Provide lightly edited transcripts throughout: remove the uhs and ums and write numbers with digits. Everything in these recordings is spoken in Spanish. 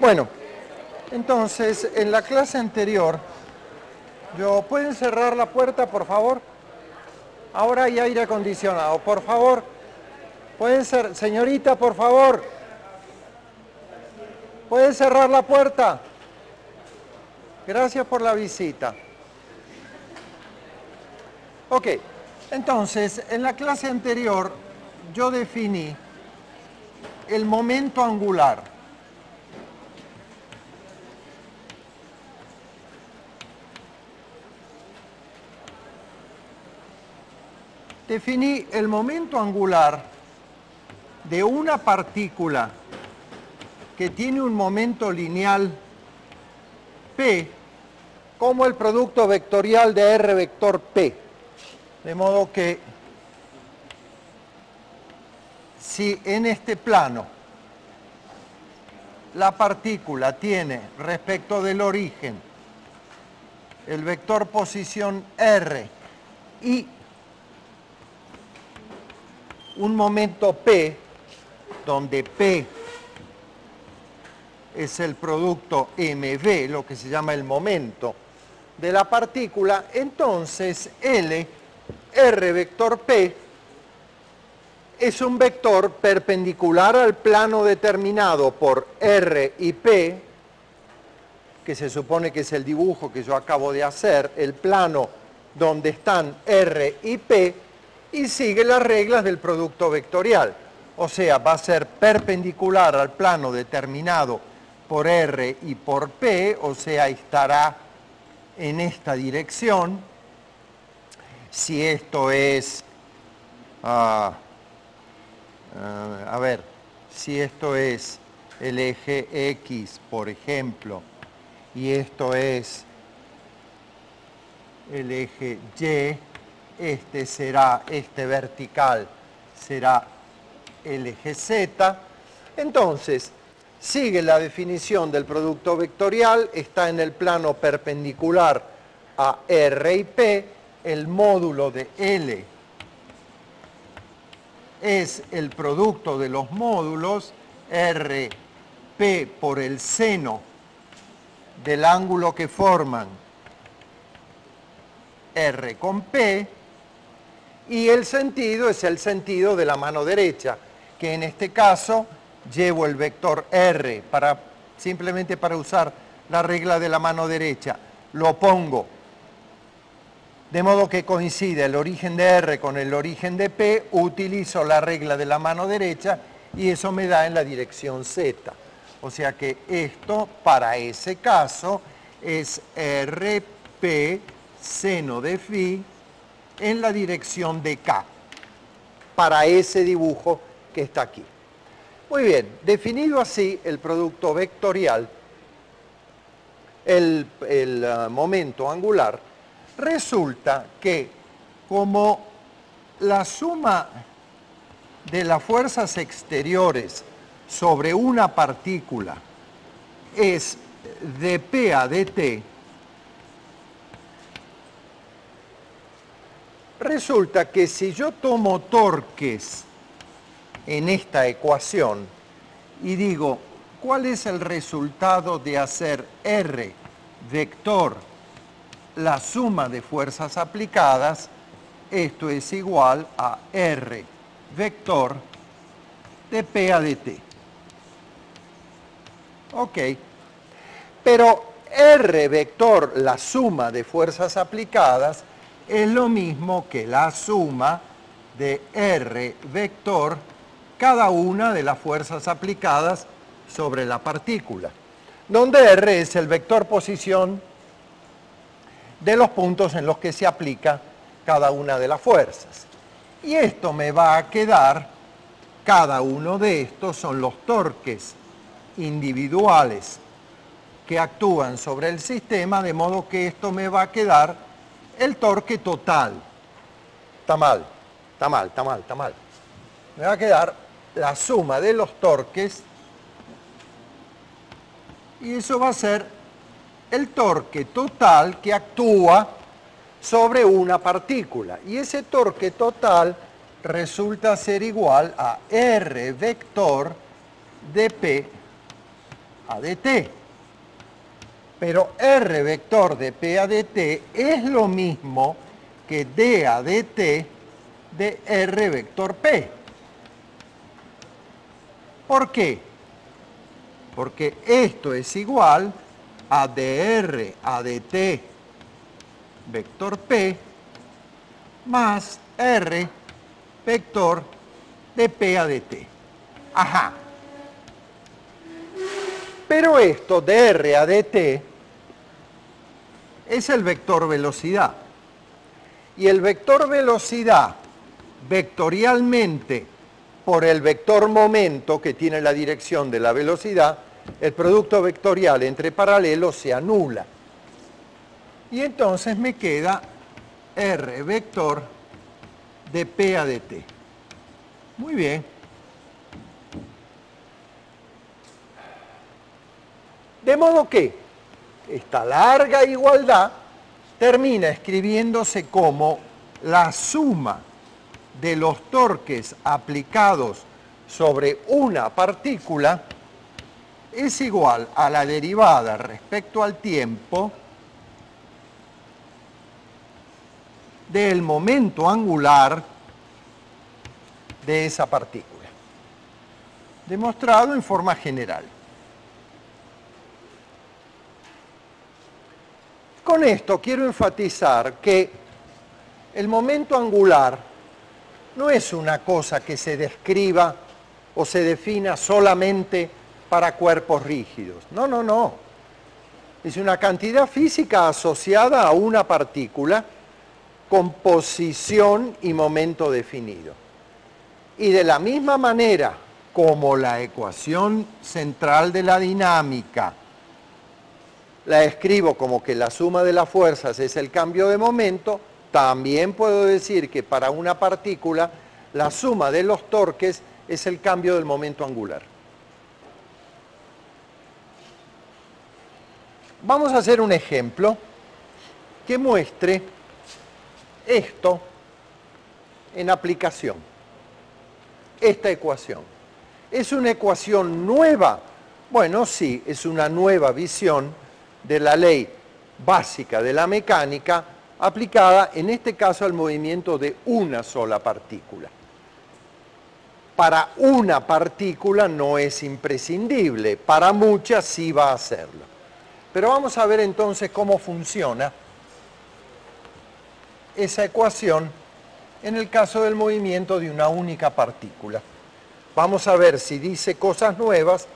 Bueno, entonces, en la clase anterior, ¿pueden cerrar la puerta, por favor? Ahora hay aire acondicionado, por favor. ¿Pueden ser, señorita, por favor? ¿Pueden cerrar la puerta? Gracias por la visita. Ok, entonces, en la clase anterior, yo definí el momento angular. Definí el momento angular de una partícula que tiene un momento lineal P como el producto vectorial de R vector P. De modo que si en este plano la partícula tiene respecto del origen el vector posición R y un momento P, donde P es el producto mv, lo que se llama el momento de la partícula, entonces L, R vector P, es un vector perpendicular al plano determinado por R y P, que se supone que es el dibujo que yo acabo de hacer, el plano donde están R y P, y sigue las reglas del producto vectorial. O sea, va a ser perpendicular al plano determinado por R y por P, o sea, estará en esta dirección. Si esto es, si esto es el eje X, por ejemplo, y esto es el eje Y, este vertical será el eje Z. Entonces, sigue la definición del producto vectorial, está en el plano perpendicular a R y P, el módulo de L es el producto de los módulos, R, P por el seno del ángulo que forman R con P, y el sentido es el sentido de la mano derecha, que en este caso llevo el vector R, simplemente para usar la regla de la mano derecha, lo pongo de modo que coincide el origen de R con el origen de P, utilizo la regla de la mano derecha y eso me da en la dirección Z. O sea que esto, para ese caso, es RP seno de phi en la dirección de K, para ese dibujo que está aquí. Muy bien, definido así el producto vectorial, el momento angular, resulta que como la suma de las fuerzas exteriores sobre una partícula es de P a dt, resulta que si yo tomo torques en esta ecuación y digo, ¿cuál es el resultado de hacer R vector la suma de fuerzas aplicadas? Esto es igual a R vector de P a dt. Ok, pero R vector, la suma de fuerzas aplicadas, es lo mismo que la suma de R vector cada una de las fuerzas aplicadas sobre la partícula, donde R es el vector posición de los puntos en los que se aplica cada una de las fuerzas. Y esto me va a quedar, cada uno de estos son los torques individuales que actúan sobre el sistema, de modo que esto me va a quedar el torque total. Está mal, está mal, está mal, está mal. Me va a quedar la suma de los torques y eso va a ser el torque total que actúa sobre una partícula. Y ese torque total resulta ser igual a R vector de P a dt. Pero R vector de P a dt es lo mismo que D a dt de R vector P. ¿Por qué? Porque esto es igual a dr a dt vector P más R vector de P a dt. Ajá. Pero esto, dr a dt, es el vector velocidad. Y el vector velocidad, vectorialmente, por el vector momento que tiene la dirección de la velocidad, el producto vectorial entre paralelos se anula. Y entonces me queda R vector de P a dt. Muy bien. De modo que esta larga igualdad termina escribiéndose como la suma de los torques aplicados sobre una partícula es igual a la derivada respecto al tiempo del momento angular de esa partícula, demostrado en forma general. Con esto quiero enfatizar que el momento angular no es una cosa que se describa o se defina solamente para cuerpos rígidos. No, no, no. Es una cantidad física asociada a una partícula con posición y momento definido. Y de la misma manera como la ecuación central de la dinámica la escribo como que la suma de las fuerzas es el cambio de momento, también puedo decir que para una partícula la suma de los torques es el cambio del momento angular. Vamos a hacer un ejemplo que muestre esto en aplicación. Esta ecuación. ¿Es una ecuación nueva? Bueno, sí, es una nueva visión de la ley básica de la mecánica aplicada en este caso al movimiento de una sola partícula. Para una partícula no es imprescindible, para muchas sí va a serlo. Pero vamos a ver entonces cómo funciona esa ecuación en el caso del movimiento de una única partícula. Vamos a ver si dice cosas nuevas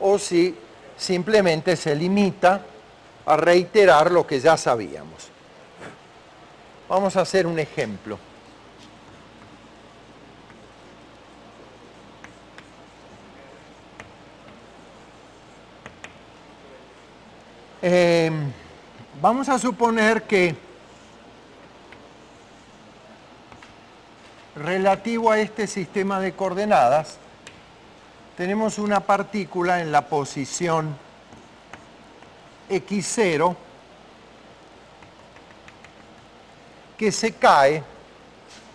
o si simplemente se limita a reiterar lo que ya sabíamos. Vamos a hacer un ejemplo. Vamos a suponer que relativo a este sistema de coordenadas tenemos una partícula en la posición x0 que se cae,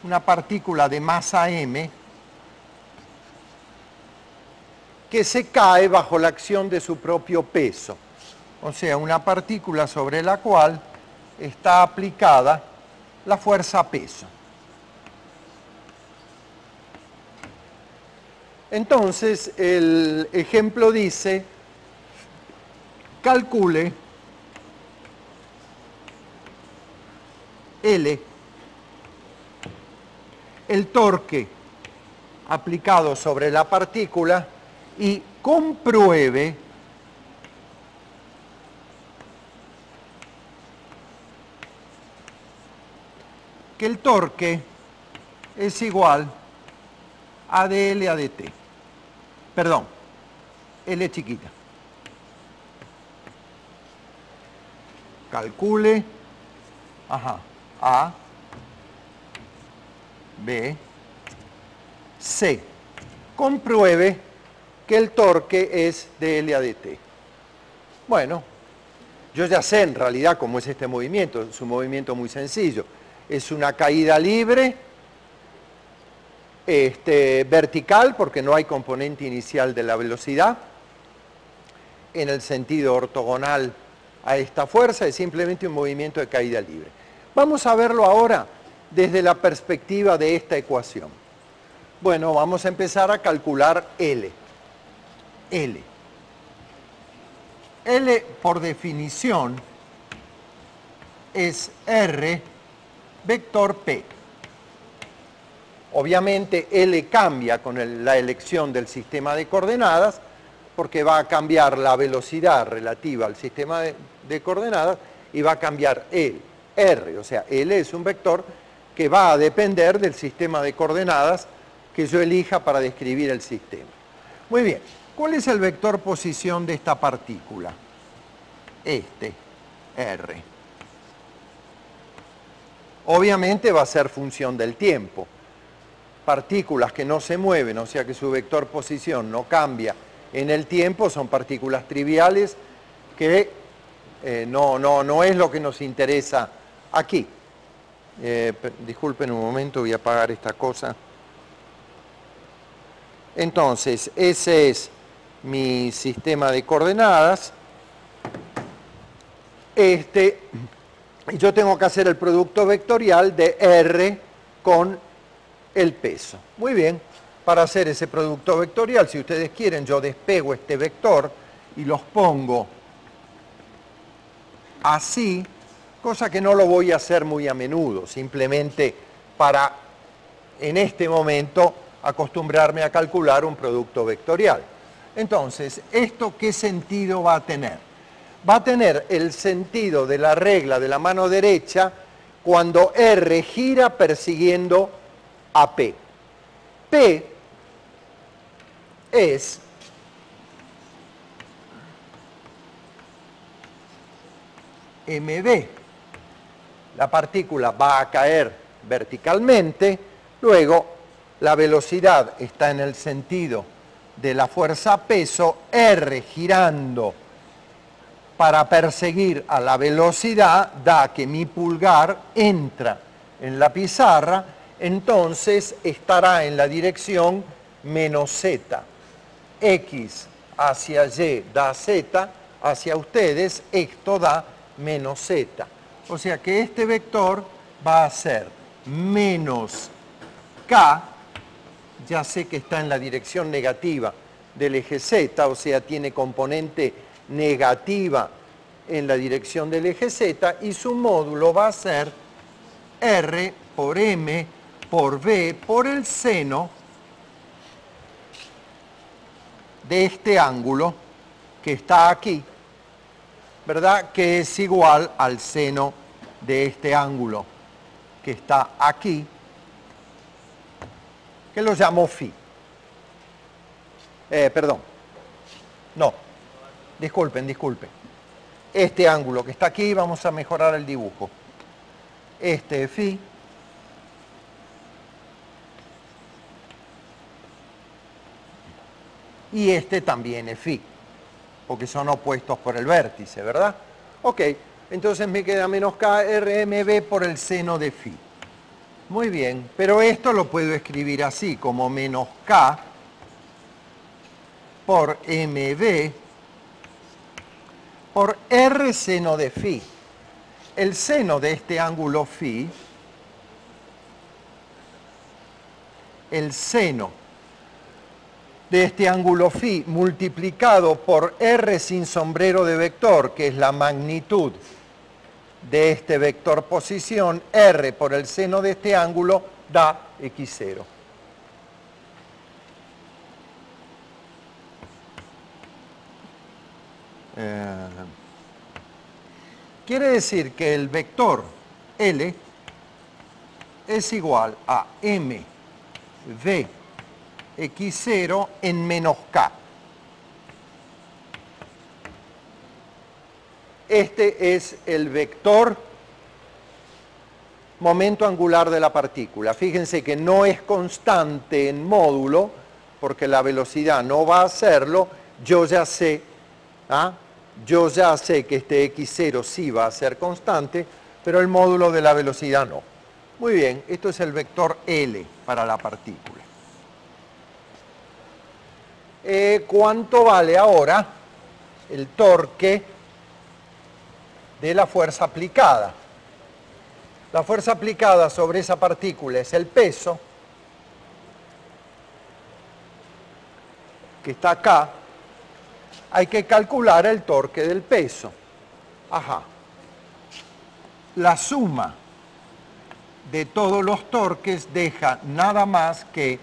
una partícula de masa m, que se cae bajo la acción de su propio peso. O sea, una partícula sobre la cual está aplicada la fuerza peso. Entonces, el ejemplo dice, calcule L, el torque aplicado sobre la partícula y compruebe que el torque es igual a dL a dt. Perdón, L chiquita. Calcule, A, B, C. Compruebe que el torque es dL a dt. Bueno, yo ya sé en realidad cómo es este movimiento. Es un movimiento muy sencillo. Es una caída libre, vertical, porque no hay componente inicial de la velocidad. en el sentido ortogonal a esta fuerza, es simplemente un movimiento de caída libre. Vamos a verlo ahora desde la perspectiva de esta ecuación. Bueno, vamos a empezar a calcular L. L, por definición, es R vector P. Obviamente L cambia con la elección del sistema de coordenadas, porque va a cambiar la velocidad relativa al sistema de coordenadas y va a cambiar el R. O sea, L es un vector que va a depender del sistema de coordenadas que yo elija para describir el sistema. Muy bien, ¿cuál es el vector posición de esta partícula? Este, R. Obviamente va a ser función del tiempo. Partículas que no se mueven, o sea que su vector posición no cambia en el tiempo, son partículas triviales que no es lo que nos interesa aquí. Disculpen un momento, voy a apagar esta cosa. Entonces, ese es mi sistema de coordenadas. Yo tengo que hacer el producto vectorial de R con el peso. Muy bien, para hacer ese producto vectorial, si ustedes quieren, yo despego este vector y los pongo así, cosa que no lo voy a hacer muy a menudo, simplemente para, en este momento, acostumbrarme a calcular un producto vectorial. Entonces, ¿esto qué sentido va a tener? Va a tener el sentido de la regla de la mano derecha cuando R gira persiguiendo a P. P es mv. La partícula va a caer verticalmente, luego la velocidad está en el sentido de la fuerza-peso, R girando para perseguir a la velocidad da que mi pulgar entra en la pizarra, entonces estará en la dirección menos z. X hacia Y da z, hacia ustedes esto da menos z. O sea que este vector va a ser menos k, ya sé que está en la dirección negativa del eje z, o sea, tiene componente negativa en la dirección del eje z, y su módulo va a ser R por M por V por el seno de este ángulo que está aquí, ¿verdad? Que es igual al seno de este ángulo que está aquí, que lo llamo phi. Perdón. No. Disculpen. Este ángulo que está aquí, vamos a mejorar el dibujo. Este es phi. Y este también es phi, porque son opuestos por el vértice, ¿verdad? Ok, entonces me queda menos k RMB por el seno de phi. Muy bien, pero esto lo puedo escribir así, como menos k por mv por r seno de phi. El seno de este ángulo phi, el seno de este ángulo phi multiplicado por r sin sombrero de vector, que es la magnitud de este vector posición, r por el seno de este ángulo da x0. Quiere decir que el vector L es igual a mv x0 en menos k. Este es el vector momento angular de la partícula. Fíjense que no es constante en módulo, porque la velocidad no va a serlo. Yo ya sé que este x0 sí va a ser constante, pero el módulo de la velocidad no. Muy bien, esto es el vector L para la partícula. ¿Cuánto vale ahora el torque de la fuerza aplicada. La fuerza aplicada sobre esa partícula es el peso, que está acá. Hay que calcular el torque del peso. Ajá. La suma de todos los torques deja nada más que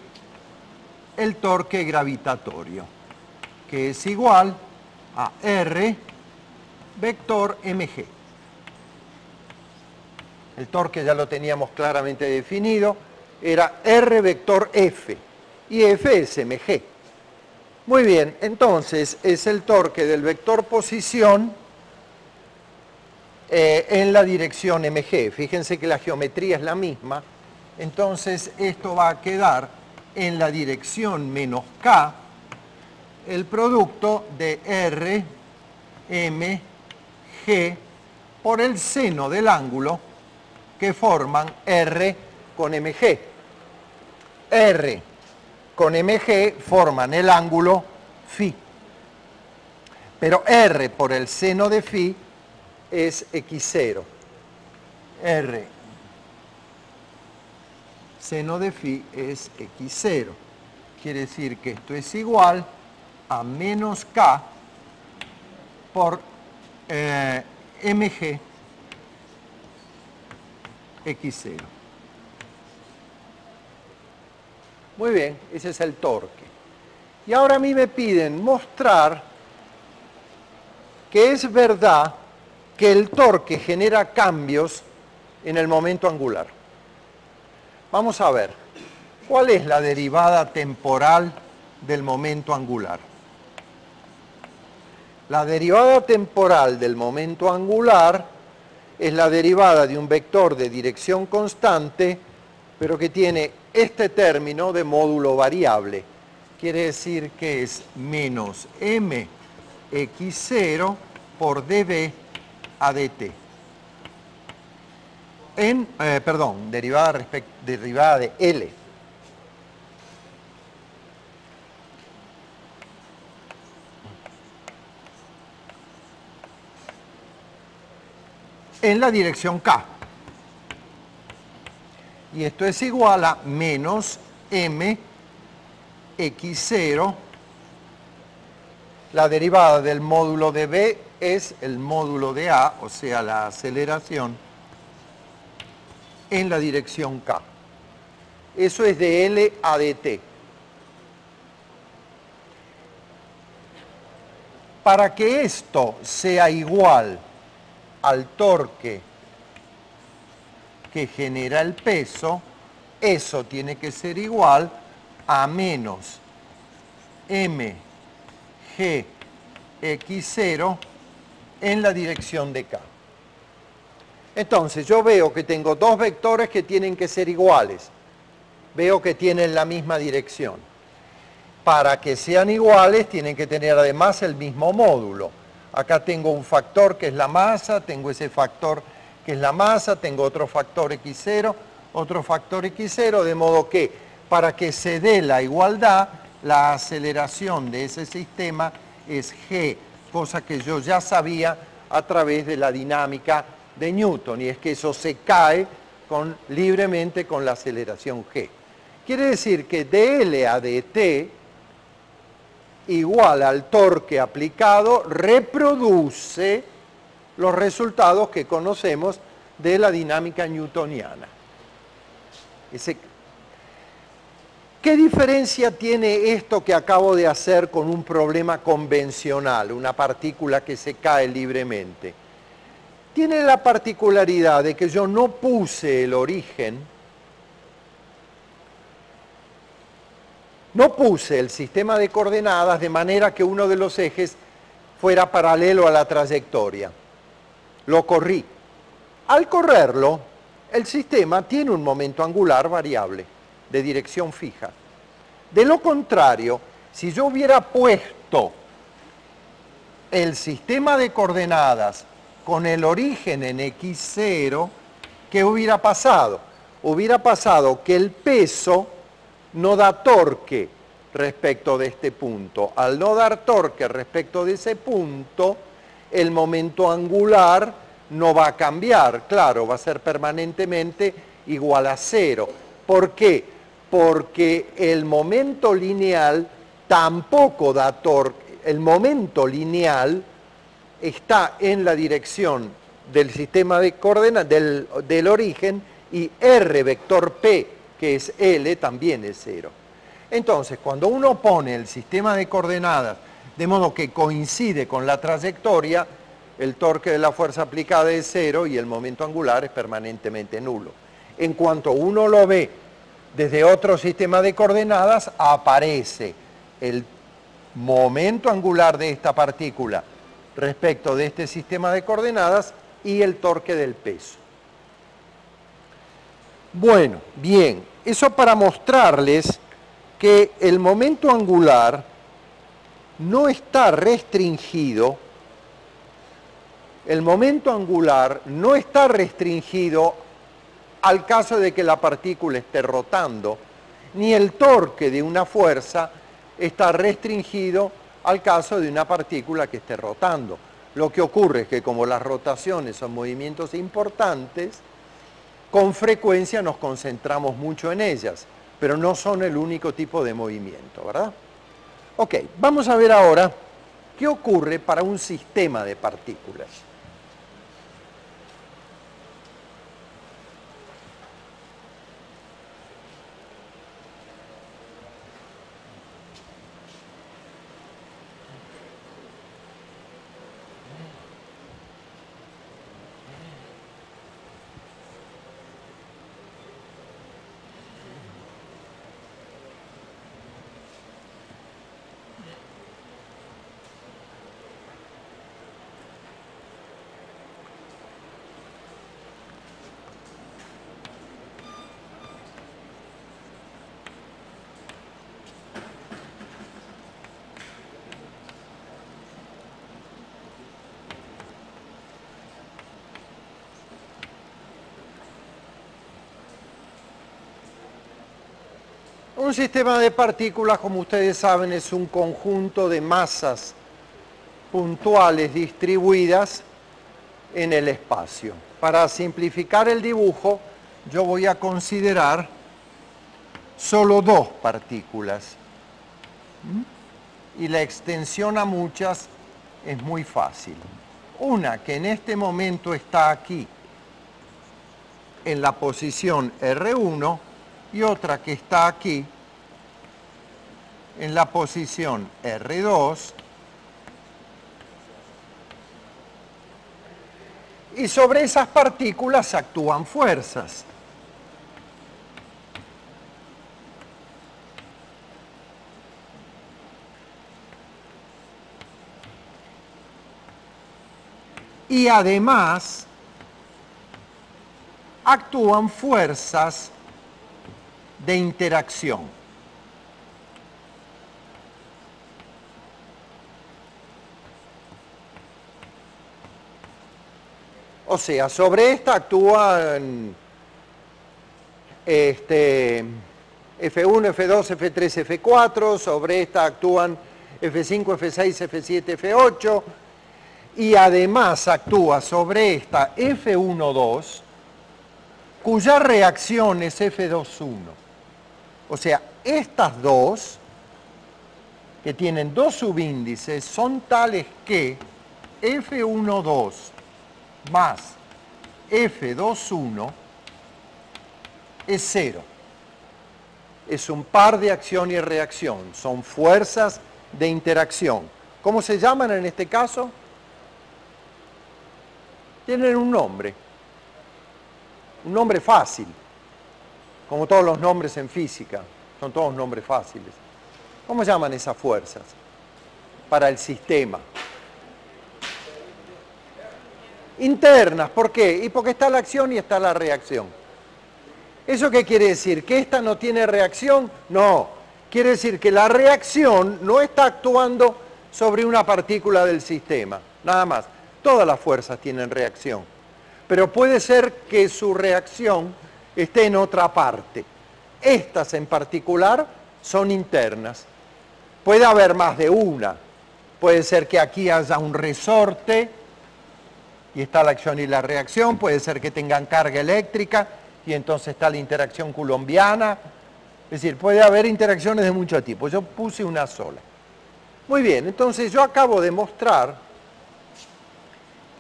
el torque gravitatorio, que es igual a R vector mg. El torque ya lo teníamos claramente definido, era R vector F, y F es mg. Muy bien, entonces es el torque del vector posición en la dirección mg. Fíjense que la geometría es la misma, entonces esto va a quedar en la dirección menos k, el producto de R, M, G, por el seno del ángulo que forman R con MG. R con MG forman el ángulo φ. Pero R por el seno de φ es x0. R seno de φ es x0. Quiere decir que esto es igual a menos k por mg x0. Muy bien, ese es el torque. Y ahora a mí me piden mostrar que es verdad que el torque genera cambios en el momento angular. Vamos a ver, ¿cuál es la derivada temporal del momento angular? La derivada temporal del momento angular es la derivada de un vector de dirección constante, pero que tiene este término de módulo variable. Quiere decir que es menos mx0 por dv a dt. Derivada de L. En la dirección K. Y esto es igual a menos m x0. La derivada del módulo de B es el módulo de A, o sea, la aceleración en la dirección K. Eso es de L a dt. Para que esto sea igual al torque que genera el peso, eso tiene que ser igual a menos mg x0 en la dirección de K. Entonces yo veo que tengo dos vectores que tienen que ser iguales. Veo que tienen la misma dirección. Para que sean iguales tienen que tener además el mismo módulo. Acá tengo un factor que es la masa, tengo ese factor que es la masa, tengo otro factor x0, otro factor x0, de modo que para que se dé la igualdad, la aceleración de ese sistema es g, cosa que yo ya sabía a través de la dinámica de Newton, y es que eso se cae libremente con la aceleración g. Quiere decir que dl a dt igual al torque aplicado reproduce los resultados que conocemos de la dinámica newtoniana. ¿Qué diferencia tiene esto que acabo de hacer con un problema convencional, una partícula que se cae libremente? Tiene la particularidad de que yo no puse el origen, no puse el sistema de coordenadas de manera que uno de los ejes fuera paralelo a la trayectoria. Lo corrí. Al correrlo, el sistema tiene un momento angular variable, de dirección fija. De lo contrario, si yo hubiera puesto el sistema de coordenadas con el origen en x0, ¿qué hubiera pasado? Hubiera pasado que el peso no da torque respecto de este punto. Al no dar torque respecto de ese punto, el momento angular no va a cambiar, claro, va a ser permanentemente igual a cero. ¿Por qué? Porque el momento lineal tampoco da torque. El momento lineal está en la dirección del sistema de coordenadas, del origen, y R vector P, que es L, también es cero. Entonces, cuando uno pone el sistema de coordenadas de modo que coincide con la trayectoria, el torque de la fuerza aplicada es cero y el momento angular es permanentemente nulo. En cuanto uno lo ve desde otro sistema de coordenadas, aparece el momento angular de esta partícula respecto de este sistema de coordenadas y el torque del peso. Bueno, bien, eso para mostrarles que el momento angular no está restringido, el momento angular no está restringido al caso de que la partícula esté rotando, ni el torque de una fuerza está restringido al caso de una partícula que esté rotando. Lo que ocurre es que como las rotaciones son movimientos importantes, con frecuencia nos concentramos mucho en ellas, pero no son el único tipo de movimiento, ¿verdad? Ok, vamos a ver ahora qué ocurre para un sistema de partículas. Un sistema de partículas, como ustedes saben, es un conjunto de masas puntuales distribuidas en el espacio. Para simplificar el dibujo, yo voy a considerar solo dos partículas. Y la extensión a muchas es muy fácil. Una que en este momento está aquí, en la posición R1, y otra que está aquí, en la posición R2, y sobre esas partículas actúan fuerzas. Y además actúan fuerzas de interacción. O sea, sobre esta actúan F1, F2, F3, F4, sobre esta actúan F5, F6, F7, F8, y además actúa sobre esta F1,2, cuya reacción es F2,1. O sea, estas dos, que tienen dos subíndices, son tales que F1,2 más F2,1 es cero. Es un par de acción y reacción, son fuerzas de interacción. ¿Cómo se llaman en este caso? Tienen un nombre fácil, como todos los nombres en física, son todos nombres fáciles. ¿Cómo llaman esas fuerzas para el sistema? Internas, ¿por qué? Y porque está la acción y está la reacción. ¿Eso qué quiere decir? ¿Que esta no tiene reacción? No, quiere decir que la reacción no está actuando sobre una partícula del sistema, nada más. Todas las fuerzas tienen reacción, pero puede ser que su reacción esté en otra parte. Estas en particular son internas, Puede haber más de una. Puede ser que aquí haya un resorte y está la acción y la reacción. Puede ser que tengan carga eléctrica y entonces está la interacción coulombiana. Es decir, puede haber interacciones de mucho tipo. Yo puse una sola. Muy bien, entonces yo acabo de mostrar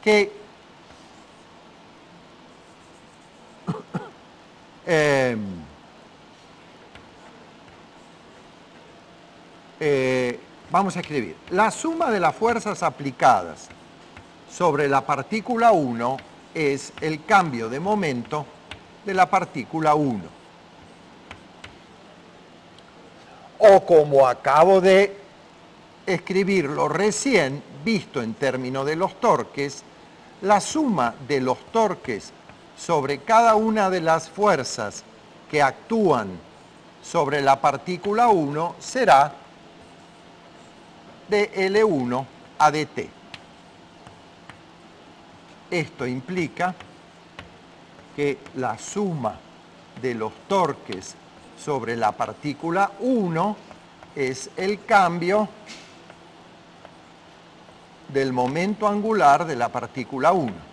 que vamos a escribir, la suma de las fuerzas aplicadas sobre la partícula 1 es el cambio de momento de la partícula 1. O como acabo de escribirlo recién, visto en términos de los torques, la suma de los torques sobre cada una de las fuerzas que actúan sobre la partícula 1 será de L1 a dt. Esto implica que la suma de los torques sobre la partícula 1 es el cambio del momento angular de la partícula 1.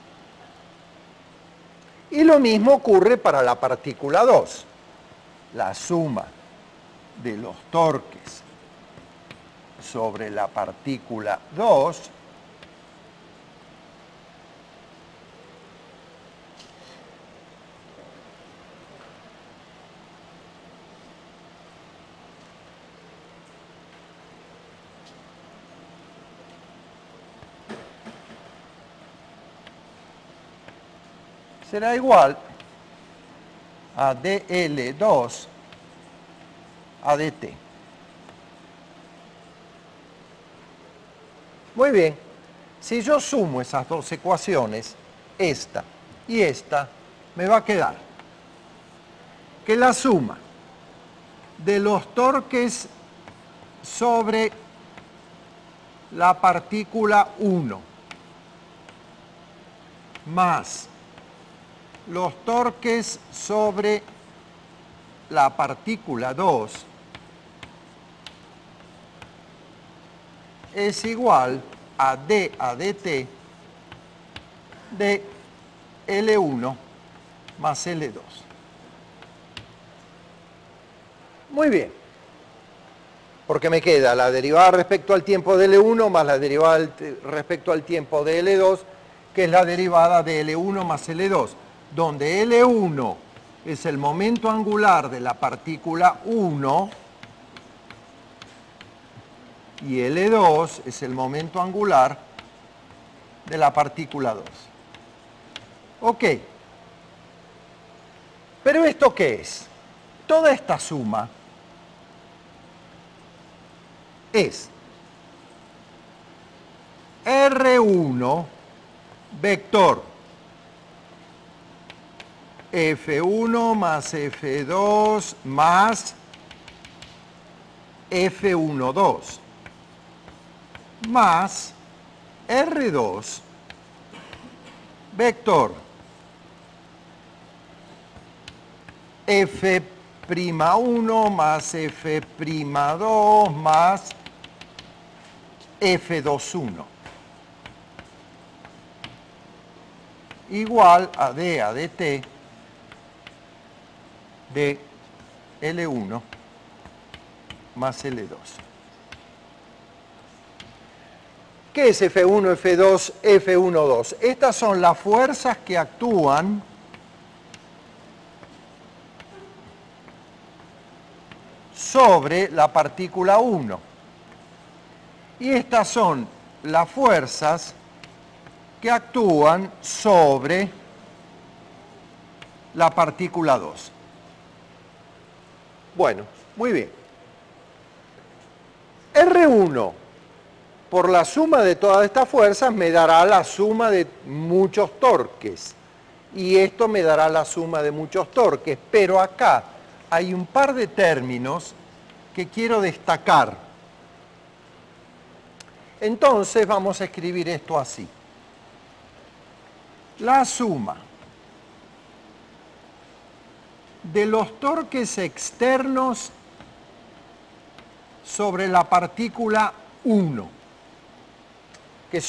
Y lo mismo ocurre para la partícula 2. La suma de los torques sobre la partícula 2 será igual a dL2 a dt. Muy bien, si yo sumo esas dos ecuaciones, esta y esta, me va a quedar que la suma de los torques sobre la partícula 1 más los torques sobre la partícula 2 es igual a d a dt de L1 más L2. Muy bien, porque me queda la derivada respecto al tiempo de L1 más la derivada respecto al tiempo de L2, que es la derivada de L1 más L2, donde L1 es el momento angular de la partícula 1 y L2 es el momento angular de la partícula 2. Ok. ¿Pero esto qué es? Toda esta suma es R1 vector F1 más F2 más F12 más R2 vector F'1 más F'2 más F21 igual a D a dt de L1 más L2. ¿Qué es F1, F2, F12? Estas son las fuerzas que actúan sobre la partícula 1. Y estas son las fuerzas que actúan sobre la partícula 2. Bueno, muy bien. R1 por la suma de todas estas fuerzas me dará la suma de muchos torques. Y esto me dará la suma de muchos torques. Pero acá hay un par de términos que quiero destacar. Entonces vamos a escribir esto así. La suma de los torques externos sobre la partícula 1, que son